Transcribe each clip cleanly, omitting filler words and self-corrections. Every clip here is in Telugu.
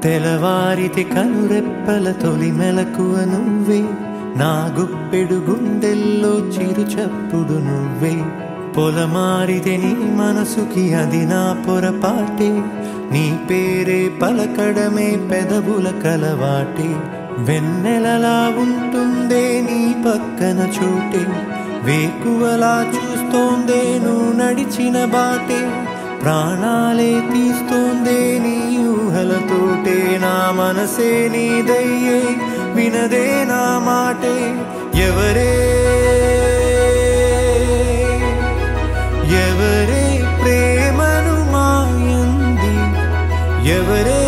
తెలవారితి కనురెప్పల తొలి మెలకువ నువ్వే, నా గుప్పెడు గుండెల్లో చిరు చప్పుడు నువ్వే. పొలమారితే నీ మనసుకి అది నా పొరపాటే, నీ పేరే పలకడమే పెదవుల కలవాటే. వెన్నెలలా ఉంటుందే నీ పక్కన చోటే, వేకువలా చూస్తోందే నువ్వు నడిచిన బాటే. ప్రాణాలే తీస్తోందే నీ ఊహలతోటే, నా మనసే నీదయ్యే వినదే నా మాటే. ఎవరే ఎవరే ప్రేమను మాయంది, ఎవరే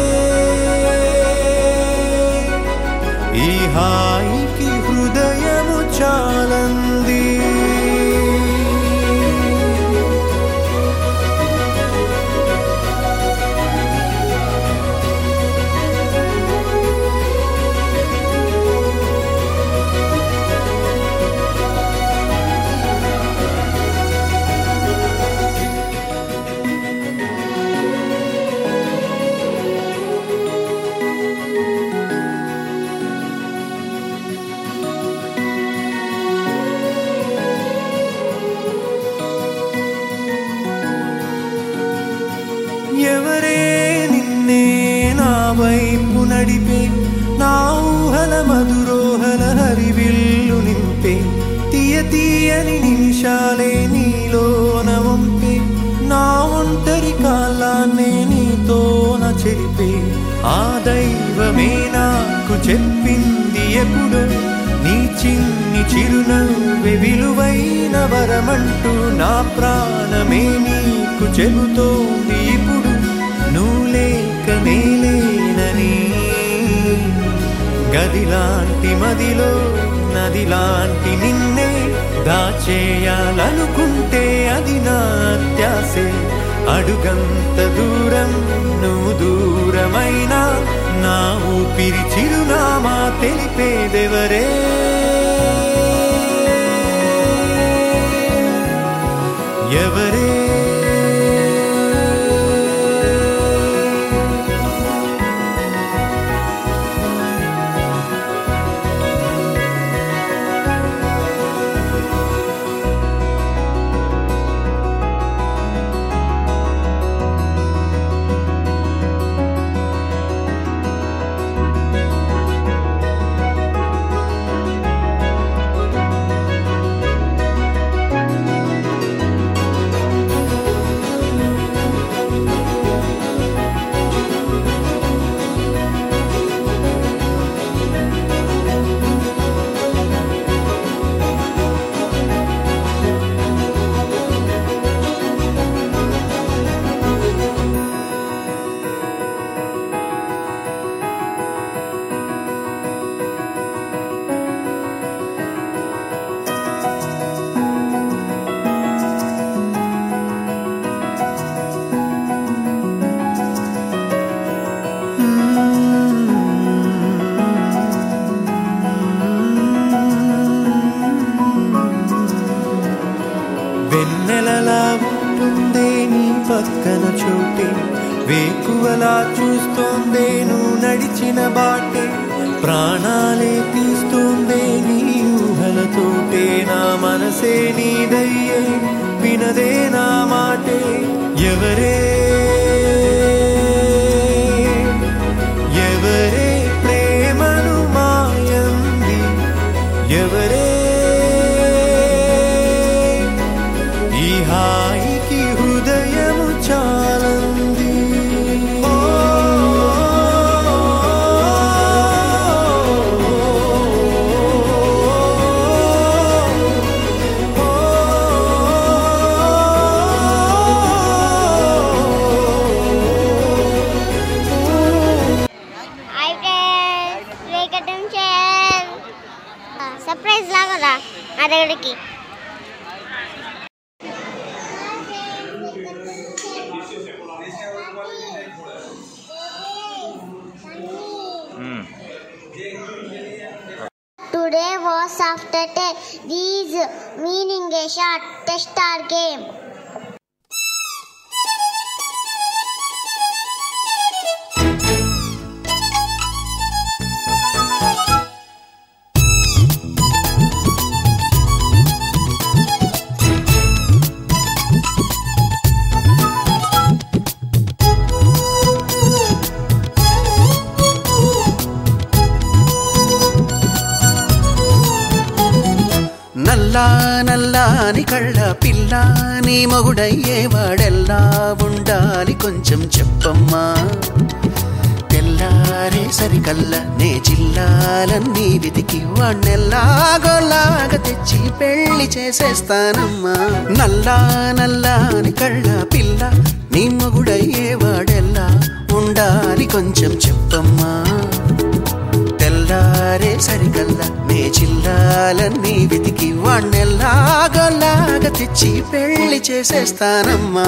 ఈ హాయికి హృదయము చాలంది. ఎవరే నిన్నే నా వైపు నడిపే, నా ఊహల మధురోహల హరివిల్లు నింపే. తీయ తీయని నిమిషాలే నీలోన వంపే, నా ఒంటరి కాలాన్నే నీతోన చెరిపే. ఆ దైవమే నాకు చెప్పింది ఎప్పుడు, నీ చిన్ని చిరునవ్వే విలువైన వరమంటూ. నా ప్రాణమే నీకు చెబుతోంది ఇప్పుడు, నువ్వు లేక నేలేనని. గదిలాంటి మదిలో నదిలాంటి నిన్నే దాచేయాలనుకుంటే అది నా అత్యాసే. అడుగంత దూరం నువ్వు దూరమైనా, నా ఊపిరి చిరునామా తెలిపేదెవరే. ఎవరే వెన్నెలలా ఉంటుందే నీ పక్కన చోటే, వేకువలా చూస్తోందే నువ్వు నడిచిన బాటే. ప్రాణాలే తీస్తోందే నీ ఊహలతోటే, నా మనసే నీదయ్యే వినదే నా మాటే. ఎవరే ఎవరే ప్రేమను మాయంది, ఎవరే ఈ హాయికి హృదయము చాలంది. సర్ప్రైజ్ లాగా నా దగ్గరికి. Today was after 10. These meaning a short test or game. నల్లా నల్లాని కళ్ళ పిల్ల నీ మొగుడయ్యేవాడెల్లా ఉండాలి కొంచెం చెప్పమ్మా తెల్లారే సరికల్లా నే జిల్లాలన్నీ వెతికి వాణ్ణెల్లాగోలాగా తెచ్చి పెళ్లి చేసేస్తానమ్మా నల్లా నల్లాని కళ్ళ పిల్ల నీ మొగుడయ్యేవాడెల్లా ఉండాలి కొంచెం చెప్పమ్మా తెల్లారే సరికల్లా నే జిల్లాలన్నీ వెతికి వాణ్ణెల్లాగోలాగా తెచ్చి పెళ్లి చేసేస్తానమ్మా